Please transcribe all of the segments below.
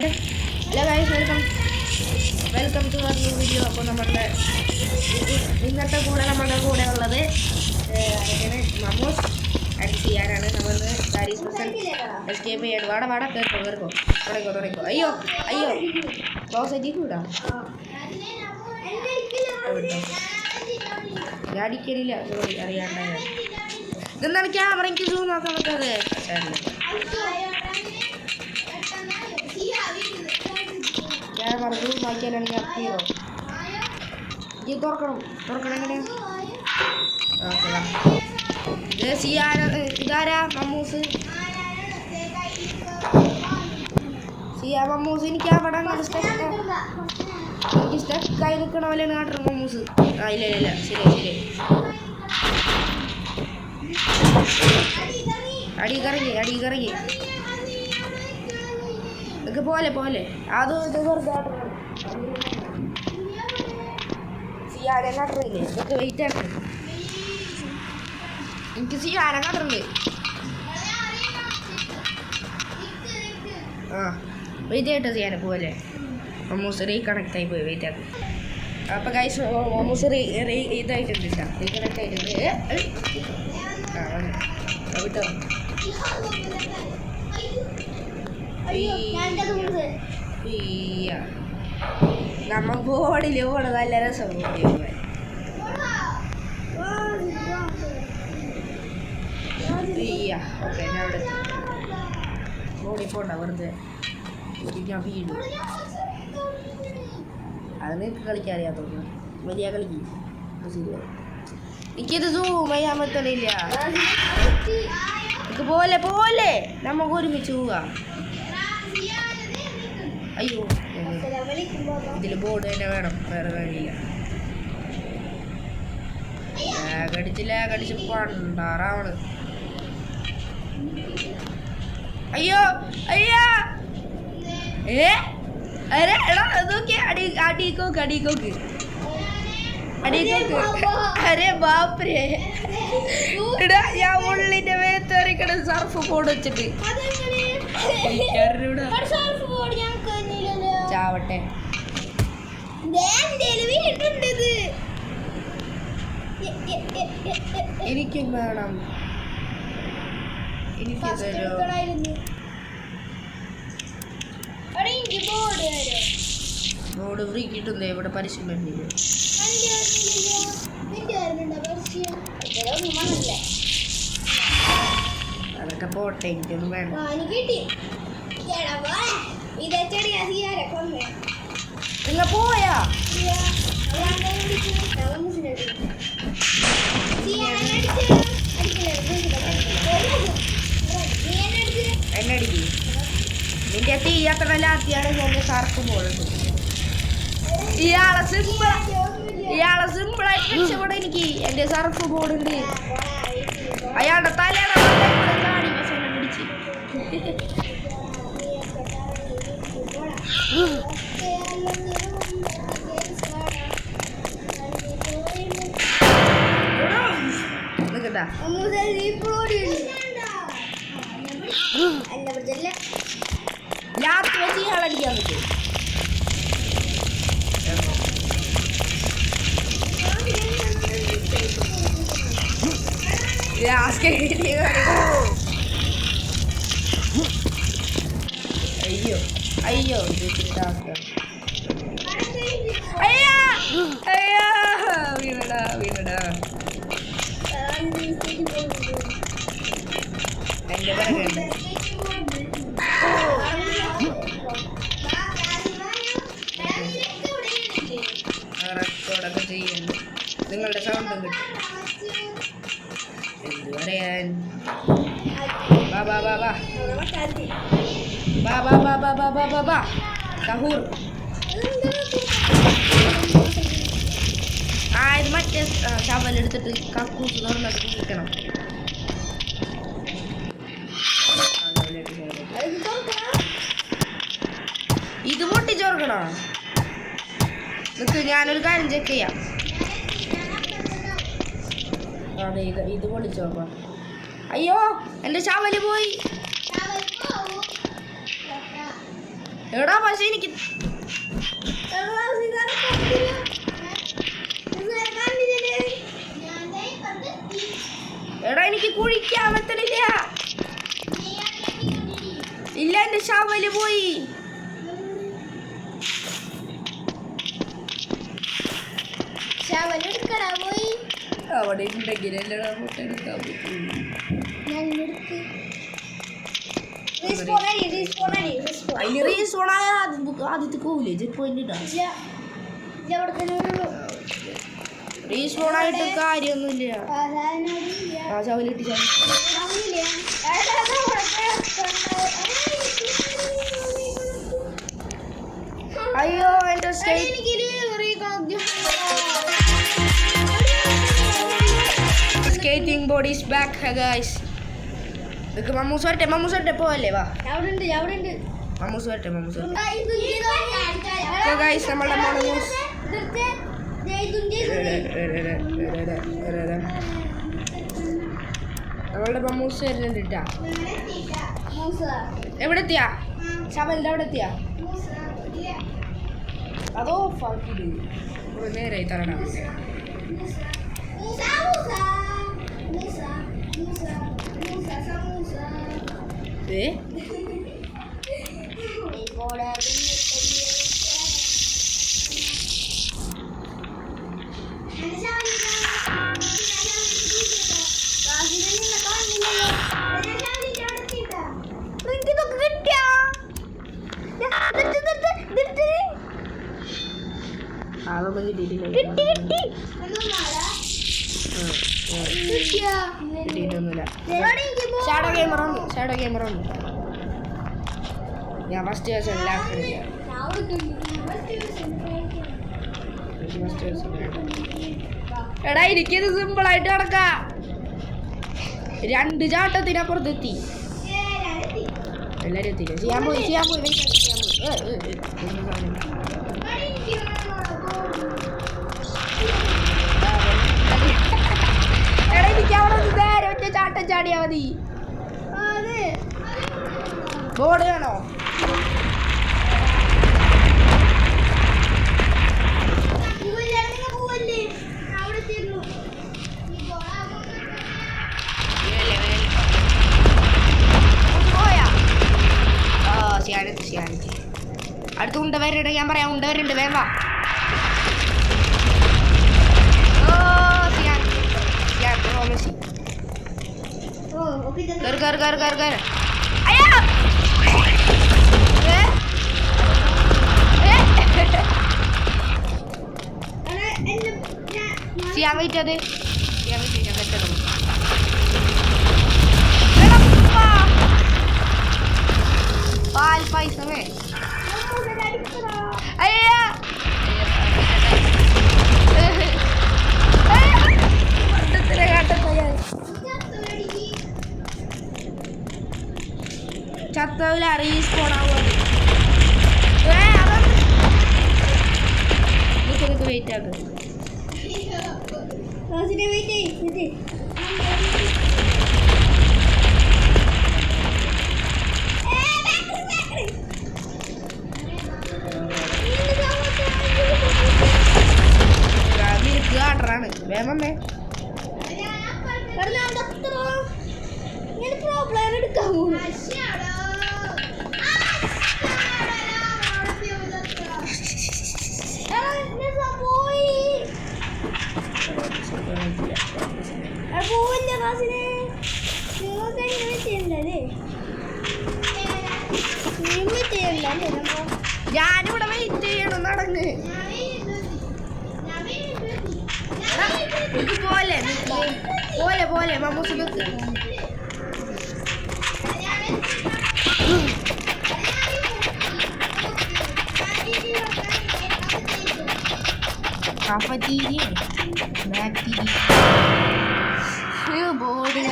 Hello guys, welcome to our new video. അപ്പോൾ നമ്മുടെ ഇന്നത്തെ നമ്മുടെ കൂടെ ഉള്ളത് മമ്മൂസ് ആൻഡ് സിയാനാണ്. നമ്മൾ പാരീസ് എസ്കേപ്പ് ചെയ്യാണ്. വാട കേൾക്കോ തുടങ്ങിക്കോ. അയ്യോ ക്ലോസ് ആയിട്ട് വിടാം. ഞാൻ അടിക്കലില്ല, സോറി, അറിയാണ്ടായ ഇതെന്താണ് ക്യാമറ എനിക്ക് സൂം നോക്കാൻ പറ്റാതെ. ക്യാമറ സൂം ആക്കിയാലാണെങ്കിൽ അപ്പീരോ ഈ തുറക്കണം എങ്ങനെയാ? ഇതാരാ? മമ്മൂസ് എനിക്ക് അവിടെ എനിക്ക് സ്റ്റക്കായി നിൽക്കണ പോലെയാണ് കാട്ടണം മമ്മൂസ്. ഇല്ല ശരി അടി കറങ്ങി ഇതൊക്കെ പോലെ അത് വെറുതെ സിയാനെ കാട്ടറില്ലേ? ഇതൊക്കെ വെയിറ്റ് ആണ്. എനിക്ക് സിയാനെ കാട്ടറുണ്ട്. വെയിറ്റ് ആയിട്ടോ സിയാനെ പോലെ. മമ്മൂസ് റീകണക്ട് ആയി പോയി. വെയിറ്റ് ആക്കി. അപ്പോൾ ഗൈസ്, മമ്മൂസ് ഇതായിട്ടുണ്ട്, റീകണക്ട് ആയിട്ടുണ്ട്. വിട്ടോ നമ്മ ബോർഡില് പോണത് നല്ല രസം. ഓക്കെ, ഞാൻ അവിടെ ബോഡി പോണ്ട, വെറുതെ ഞാൻ വീടും. അത് നിനക്ക് കളിക്കാൻ അറിയാത്തോന്നു വലിയ കളിക്ക്. ശരിയാണ്, എനിക്കിത് സൂം ചെയ്യാൻ പറ്റണില്ല. പോലെ നമുക്ക് ഒരുമിച്ച് പോവാം. അയ്യോ, ഇതിൽ ബോർഡ് തന്നെ വേണം, വേറെ വഴിയില്ല. ലാഗടിച്ച് പണ്ടാറാവണ്. അയ്യോ നോക്കി അടിക്കോക്ക്. അരെ ബാപ്പരേ, ഞാൻ ഉള്ളിന്റെ മേത്തേറിക്കണ സർഫ് ബോർഡ് വെച്ചിട്ട് ചാവട്ടെ. എനിക്കും വേണം, എനിക്ക് തരോ. ബോർഡ് ഫ്രീ കിട്ടുന്നേ ഇവിടെ പരിശീലനം. അതൊക്കെ പോട്ടെ, എനിക്കൊന്നും വേണം. നിങ്ങൾ പോയാ എന്നടിക്ക് നിന്റെ തീ അത്ര ലാത്തിയാണ് എൻ്റെ സർഫ് ബോർഡ്. ഇയാളെ സിമ്പിളായിട്ട് രക്ഷപ്പെടാൻ എനിക്ക് എൻ്റെ സർഫ് ബോർഡ് ഉണ്ട്. അയാളുടെ തലയുടെ ചാടി മസാല പിടിച്ച് ലാസ്റ്റ് വെച്ച് ഇയാളടിക്കാൻ പറ്റും. അയ്യോ വീണടാ എന്റെ പറയുന്നുണ്ട്. റെക്കോർഡൊക്കെ ചെയ്യുന്നു, നിങ്ങളുടെ സൗണ്ടും കിട്ടും. എന്ത് പറയാൻ. സഹൂർ ഇത് മറ്റേ ശവലെടുത്തിട്ട് കക്കൂസ് തുറന്നിട്ട് നിൽക്കണം. ഇത് പൊട്ടിച്ചോർക്കണോ? നിക്ക്, ഞാനൊരു കാര്യം ചെക്ക് ചെയ്യാം. അതെ, ഇത് പൊളിച്ചോക്കാം. അയ്യോ, എൻ്റെ ശവല് പോയി. എടാ പക്ഷെ എനിക്ക് എടാ എനിക്ക് കുഴിക്കാൻ പറ്റണില്ല. ഇല്ല എന്റെ ശവല് പോയി. അവിടെ ഉണ്ടെങ്കിലല്ലടാ ഫോട്ടോ എടുക്കാൻ പറ്റുള്ളൂ. അതിന് റീസോണായ ആദ്യത്തെ പോവില്ലേ ചെക്ക് പോയിന്റ് ഇടാം. റീസോണായിട്ട് കാര്യമൊന്നുമില്ല. ആ ശവലിട്ട് അയ്യോ എന്റെ skating body is back guys. ഇതൊക്കെ മമ്മൂസ് വരട്ടെ പോവല്ലേ വാ. മമ്മൂസ് വരട്ടെ ഗൈസ്. നമ്മളുടെ മമ്മൂസ് വരുന്നുണ്ട് കേട്ടാ. എവിടെ എത്തിയാ ശവലിന്റെ അവിടെ എത്തിയാ? അതോ നേരായി തരണം. അതൊന്നും കിട്ടിയിട്ടൊന്നുമില്ല. ഷാഡോ ക്യാമറ ഒന്ന് ഞാൻ ഫസ്റ്റ് ദിവസം എല്ലാം എടാ എനിക്കത് സിമ്പിളായിട്ട് നടക്കാം. 2 ചാട്ടത്തിനപ്പുറത്തെത്തി. എല്ലാരും എത്തില്ല. ചെയ്യാൻ പോയി എടാ എനിക്ക് അവിടെ നേരെ ഒറ്റ ചാട്ടം ചാടിയാ മതി. ബോർഡ് വേണോ? അടുത്ത് ഉണ്ട വരണ്ട. ഞാൻ പറയാം ഉണ്ട വരുന്നുണ്ട്. വേണ്ട ചെയ്യാൻ പറ്റത് പാൽ പൈസമേ. ചത്തവില റീസ്പോണാവുക. വെയിറ്റ് ആക്ക്. ആട്ടറാണ് വേമേ. പ്രോബ്ലം എടുക്കാൻ ഞാനിവിടെ വെയിറ്റ് ചെയ്യണം. നടന്ന് പോലെ മമ്മൂസ് bus cafeteria, bacteria, body.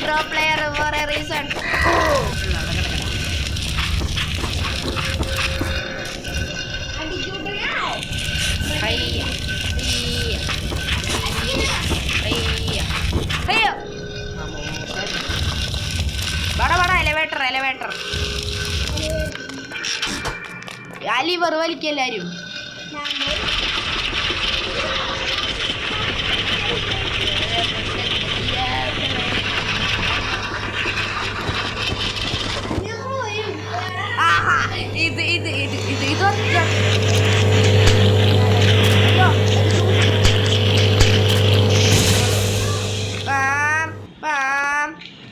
Pro player for a reason. Lever വലിക്കെല്ലാരും. ഇതൊക്കെ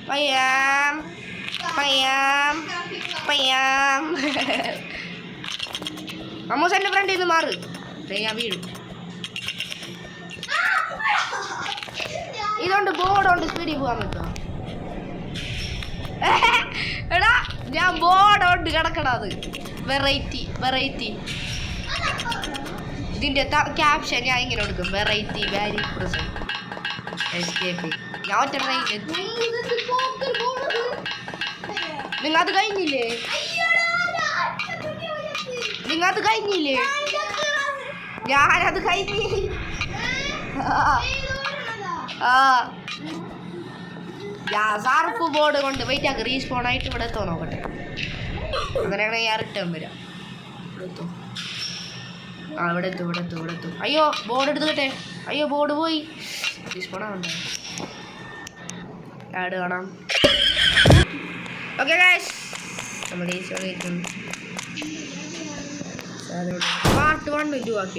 പയ്യാം പയ്യാം പയ്യാം. അമ്മൂസന്റെ ഫ്രണ്ട് ഇത് മാറ്, ഞാൻ വീഴും. ഇതുകൊണ്ട് ബോർഡുണ്ട് സ്പീഡിൽ പോകാൻ പറ്റുമോ? എടാ ഞാൻ ബോർഡുണ്ട് കിടക്കണത്. Variety variety. ഇതിൻ്റെ ക്യാപ്ഷൻ ഞാൻ ഇങ്ങനെ കൊടുക്കും, വെറൈറ്റി വാരി പ്രസന്റ് എസ്കേപ്പ്. ഞാൻ ഒറ്റ നിങ്ങൾ അത് കഴിഞ്ഞില്ലേ? നിങ്ങത് കഴിഞ്ഞില്ലേ? ഞാനത് കഴിഞ്ഞി. ഞാൻ സർഫ് ബോർഡ് കൊണ്ട് വെയിറ്റ് ആക്കി റീസ്പോൺ ആയിട്ട് ഇവിടെ എത്തോ നോക്കട്ടെ. അങ്ങനെയാണെങ്കിൽ ഞാൻ റിട്ടേൺ വരാം. ഇവിടെ എത്തും ഇവിടെ എത്തും ഇവിടെ എത്തും. അയ്യോ ബോർഡ് എടുത്തിട്ടെ. അയ്യോ ബോർഡ് പോയി. റീസ്പോൺ ആവണ്ട. ആഡ് കാണാം. ഓക്കെ ഗൈസ്, നമ്മുടെ ഈ പാർട്ട് 1 ആക്കി.